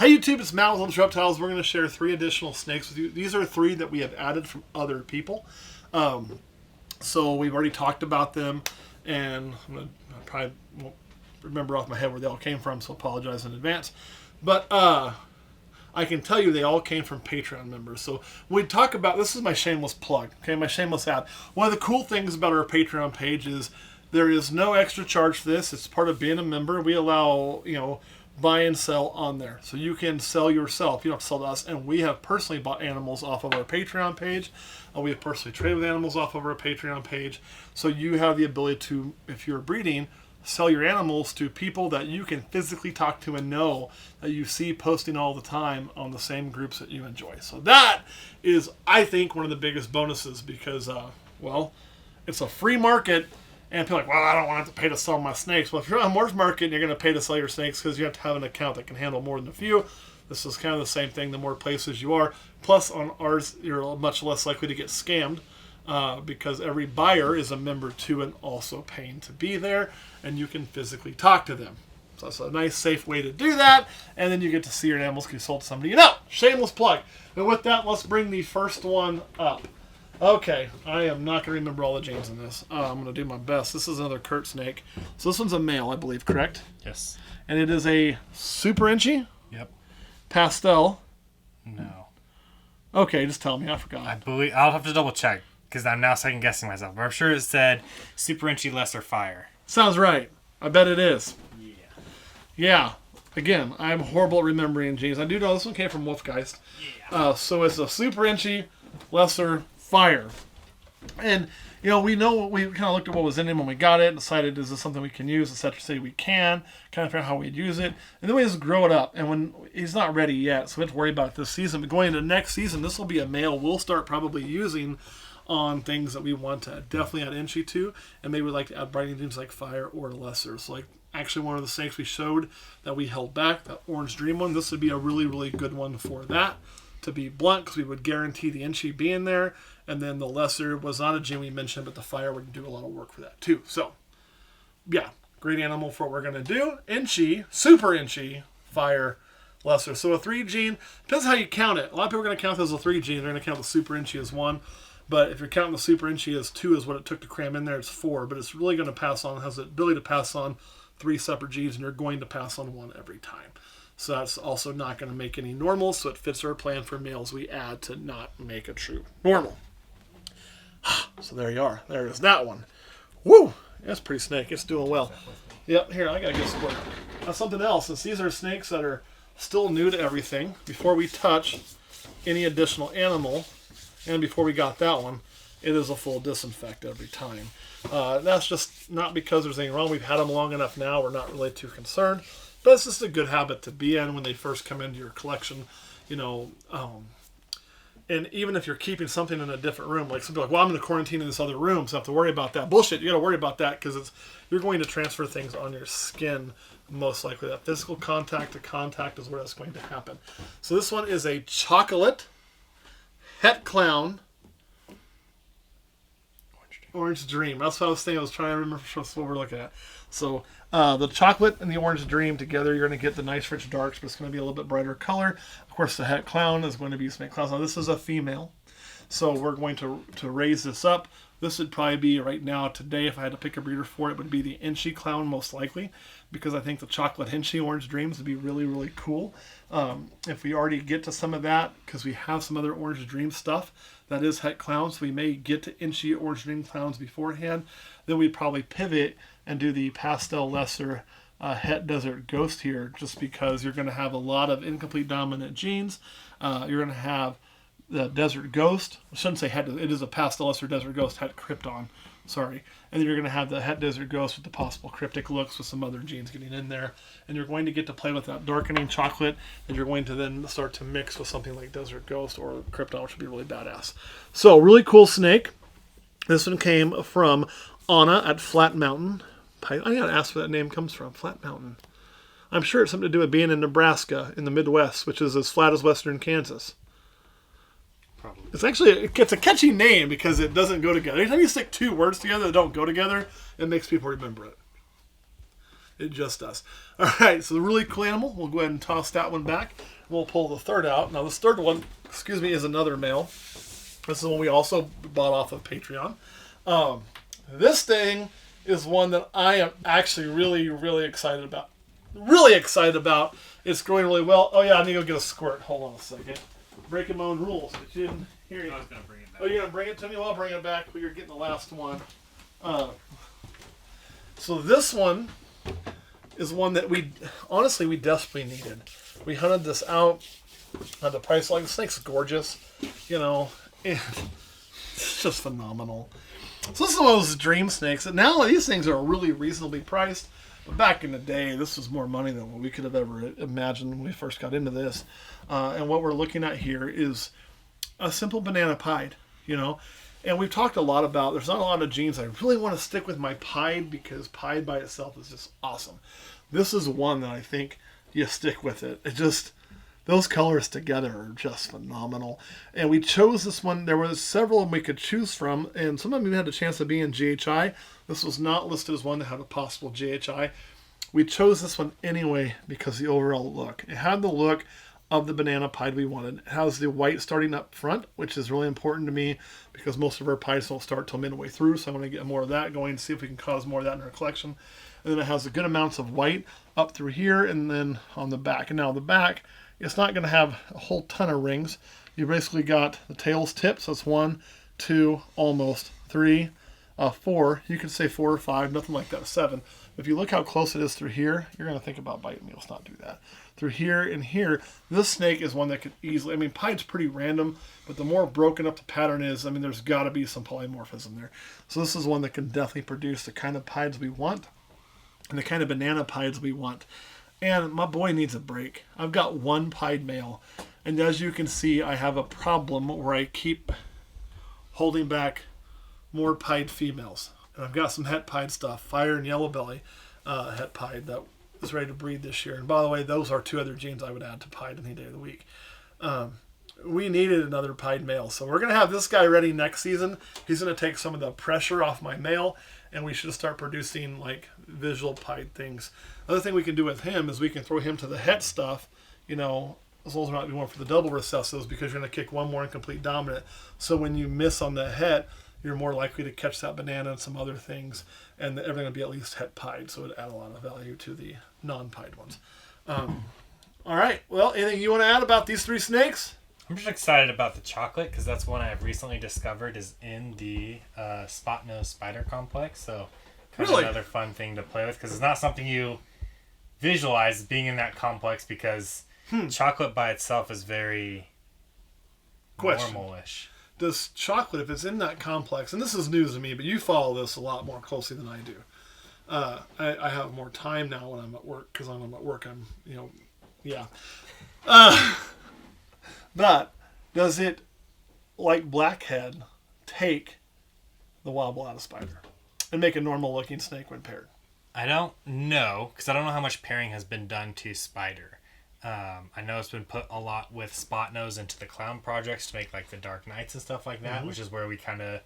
Hey YouTube, it's Matt with Olympus Reptiles. We're going to share 3 additional snakes with you. These are 3 that we have added from other people. So we've already talked about them, and I probably won't remember off my head where they all came from, so apologize in advance. But I can tell you they all came from Patreon members. So when we talk about, this is my shameless plug, okay, my shameless ad. One of the cool things about our Patreon page is there is no extra charge for this. It's part of being a member. We allow, buy and sell on there. So you can sell yourself. You don't have to sell to us. And we have personally bought animals off of our Patreon page. We have personally traded with animals off of our Patreon page. So you have the ability to, if you're breeding, sell your animals to people that you can physically talk to and know that you see posting all the time on the same groups that you enjoy. So that is, I think, one of the biggest bonuses because, it's a free market. And people are like, well, I don't want to have to pay to sell my snakes. Well, if you're on Moore's Market and you're going to pay to sell your snakes because you have to have an account that can handle more than a few, this is kind of the same thing the more places you are. Plus, on ours, you're much less likely to get scammed because every buyer is a member too and also paying to be there, and you can physically talk to them. So that's a nice, safe way to do that, and then you get to see your animals get sold to somebody you know. Shameless plug. And with that, let's bring the first one up. Okay, I am not going to remember all the genes in this. I'm going to do my best. This is another Kurt snake. So this one's a male, I believe, correct? Yes. And it is a super inchy? Yep. Pastel? No. Okay, just tell me. I forgot. I believe I'll have to double check because I'm now second guessing myself. But I'm sure it said super inchy lesser fire. Sounds right. I bet it is. Yeah. Yeah. Again, I'm horrible at remembering genes. I do know this one came from Wolfgeist. Yeah. So it's a super inchy lesser fire. And, we kind of looked at what was in him when we got it, decided, is this something we can use, etc. Say we can, kind of figure out how we'd use it. And then we just grow it up. And when he's not ready yet, so we have to worry about it this season. But going into next season, this will be a male we'll start probably using on things that we want to definitely add inchy to. And maybe we'd like to add brightening genes like fire or lesser. So like actually one of the snakes we showed that we held back, that Orange Dream one, this would be a really, really good one for that. To be blunt, because we would guarantee the inchy being there, and then the lesser was not a gene we mentioned, but the fire would do a lot of work for that too. So, yeah, great animal for what we're going to do. Inchy, super inchy, fire, lesser. So a 3 gene, depends how you count it. A lot of people are going to count this as a 3 gene, they're going to count the super inchy as 1, but if you're counting the super inchy as 2 is what it took to cram in there, it's 4, but it's really going to pass on, has the ability to pass on 3 separate genes, and you're going to pass on 1 every time. So that's also not going to make any normals, so it fits our plan for males we add to not make a true normal. So there you are. There is that one. Woo! That's a pretty snake. It's doing well. Yep, here, I got to get split. Now something else, since these are snakes that are still new to everything, before we touch any additional animal, and before we got that one, it is a full disinfect every time. That's just not because there's anything wrong. We've had them long enough now. We're not really too concerned. But it's just a good habit to be in when they first come into your collection, and even if you're keeping something in a different room, like some people are like, well, I'm in the quarantine in this other room, so I have to worry about that. Bullshit, you got to worry about that because you're going to transfer things on your skin, most likely. That physical contact to contact is where that's going to happen. So this one is a chocolate het clown Orange Dream. That's what I was thinking. I was trying to remember what we're looking at. So the chocolate and the Orange Dream together, you're going to get the nice rich darks, but it's going to be a little bit brighter color. Of course, the het clown is going to be snake clown. Now this is a female, so we're going to raise this up. This would probably be right now today, if I had to pick a breeder for it, would be the inchy clown most likely, because I think the chocolate inchy Orange Dreams would be really, really cool. If we already get to some of that, because we have some other Orange Dream stuff that is het clowns, so we may get to inchy Orange Dream clowns beforehand, then we'd probably pivot and do the pastel lesser het desert ghost here, just because you're going to have a lot of incomplete dominant genes. You're going to have the desert ghost. I shouldn't say het, it is a pastel lesser desert ghost het krypton. Sorry. And then you're going to have the het desert ghost with the possible cryptic looks with some other genes getting in there. And you're going to get to play with that darkening chocolate, and you're going to then start to mix with something like desert ghost or krypton, which would be really badass. So, really cool snake. This one came from Anna at Flat Mountain. I gotta ask where that name comes from. Flat Mountain. I'm sure it's something to do with being in Nebraska in the Midwest, which is as flat as western Kansas. Probably. It's a catchy name because it doesn't go together. Anytime you stick 2 words together that don't go together, it makes people remember it. It just does. All right, so the really cool animal, we'll go ahead and toss that one back. We'll pull the third out. Now, this third one, is another male. This is one we also bought off of Patreon. This thing is one that I am actually really, really excited about. Really excited about. It's growing really well. Oh, yeah, I need to go get a squirt. Hold on a second. Breaking my own rules, but you didn't hear it. I was going to bring it back. Oh, you're going to bring it to me? Well, I'll bring it back, but you're getting the last one. So this one is one that we desperately needed. We hunted this out at the price like the snake's gorgeous, and it's just phenomenal. So this is one of those dream snakes. And now these things are really reasonably priced, but back in the day, this was more money than what we could have ever imagined when we first got into this. And what we're looking at here is a simple banana pied, And we've talked a lot about, there's not a lot of genes. I really want to stick with my pied because pied by itself is just awesome. This is one that I think you stick with it. It just, those colors together are just phenomenal. And we chose this one. There were several of them we could choose from, and some of them had a chance of being GHI. This was not listed as one that had a possible GHI. We chose this one anyway because the overall look. It had the look of the banana pied we wanted. It has the white starting up front, which is really important to me because most of our pies don't start till midway through, so I want to get more of that going, see if we can cause more of that in our collection. And then it has a good amounts of white up through here and then on the back. And now the back, it's not going to have a whole ton of rings. You basically got the tail's tips. So that's 1, 2, almost 3, 4. You could say 4 or 5, nothing like that, 7. If you look how close it is through here, you're going to think about biting me. Let's not do that. Through here and here, this snake is one that could easily, pied's pretty random, but the more broken up the pattern is, there's got to be some polymorphism there. So this is one that can definitely produce the kind of pieds we want and the kind of banana pieds we want. And my boy needs a break. I've got one pied male, and as you can see, I have a problem where I keep holding back more pied females. And I've got some het pied stuff, fire and yellow belly het pied that is ready to breed this year. And by the way, those are 2 other genes I would add to pied any day of the week. We needed another pied male, so we're going to have this guy ready next season. He's going to take some of the pressure off my male, and we should start producing like visual pied things. Other thing we can do with him is we can throw him to the het stuff, as long as we're not doing one for the double recessives, because you're going to kick one more incomplete dominant. So when you miss on the het, you're more likely to catch that banana and some other things, and everything will be at least het pied, so it would add a lot of value to the non-pied ones. All right, well, anything you want to add about these 3 snakes? I'm just excited about the chocolate because that's one I've recently discovered is in the spot nose spider complex. So kind of another fun thing to play with because it's not something you visualize being in that complex because chocolate by itself is very normal-ish. Does chocolate, if it's in that complex, and this is news to me, but you follow this a lot more closely than I do. I have more time now when I'm at work because when I'm at work, yeah. But does it, like blackhead, take the wobble out of spider and make a normal looking snake when paired? I don't know because I don't know how much pairing has been done to spider. I know it's been put a lot with spot nose into the clown projects to make like the Dark Knights and stuff like that, which is where we kind of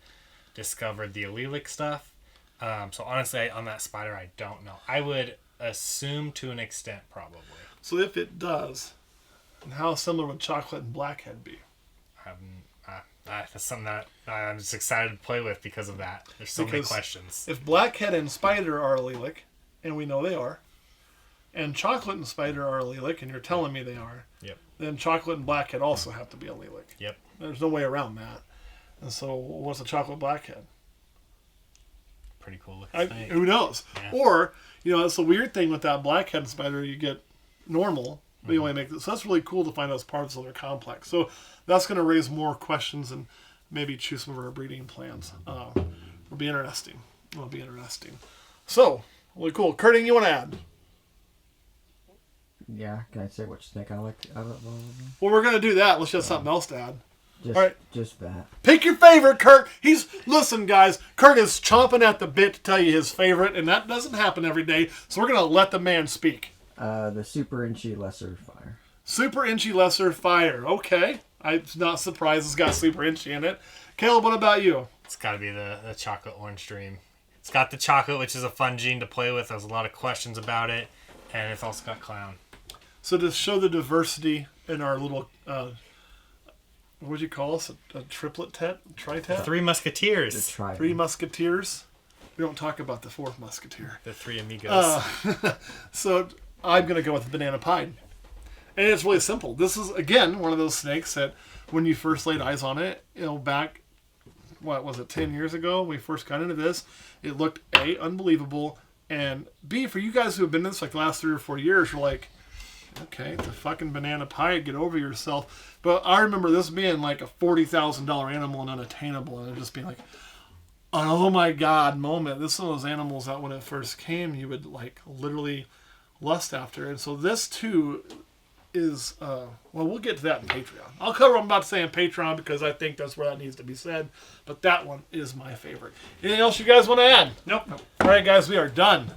discovered the allelic stuff. So honestly, on that spider, I don't know. I would assume to an extent, probably. So if it does, and how similar would chocolate and blackhead be? That's something that I'm just excited to play with because of that. There's so many questions. If blackhead and spider are allelic, and we know they are, and chocolate and spider are allelic, and you're telling me they are, then chocolate and blackhead also have to be allelic. Yep. There's no way around that. And so what's a chocolate blackhead? Pretty cool looking snake. Who knows? Yeah. Or, it's the weird thing with that blackhead spider, you get normal, but you only make this. So that's really cool to find those parts of their complex. So that's going to raise more questions and maybe choose some of our breeding plans. It'll be interesting. So, really cool. Kurt, anything you want to add? Yeah, can I say which snake I like out of all of them? Well, we're going to do that. Let's just have something else to add. All right. Just that. Pick your favorite, Kurt. Listen, guys, Kurt is chomping at the bit to tell you his favorite, and that doesn't happen every day, so we're going to let the man speak. The Super Inchy Lesser Fire. Super Inchy Lesser Fire. Okay. I'm not surprised it's got Super Inchy in it. Caleb, what about you? It's got to be the chocolate orange dream. It's got the chocolate, which is a fun gene to play with. There's a lot of questions about it. And it's also got clown. So to show the diversity in our little, what would you call us? A triplet tet? Tri-tet? Three Musketeers. The tri. Three Musketeers. We don't talk about the fourth Musketeer. The three amigos. So I'm going to go with the banana pie. And it's really simple. This is, again, one of those snakes that when you first laid eyes on it, back, what was it, 10 years ago, when we first got into this, it looked, A, unbelievable, and B, for you guys who have been in this like the last 3 or 4 years, you're like, okay, it's a fucking banana pie, get over yourself. But I remember this being like a $40,000 animal and unattainable, and it just being like, oh my God moment. This is one of those animals that when it first came, you would like literally lust after. And so this too is, well, we'll get to that in Patreon. I'll cover what I'm about to say in Patreon because I think that's where that needs to be said. But that one is my favorite. Anything else you guys want to add? Nope. All right, guys, we are done.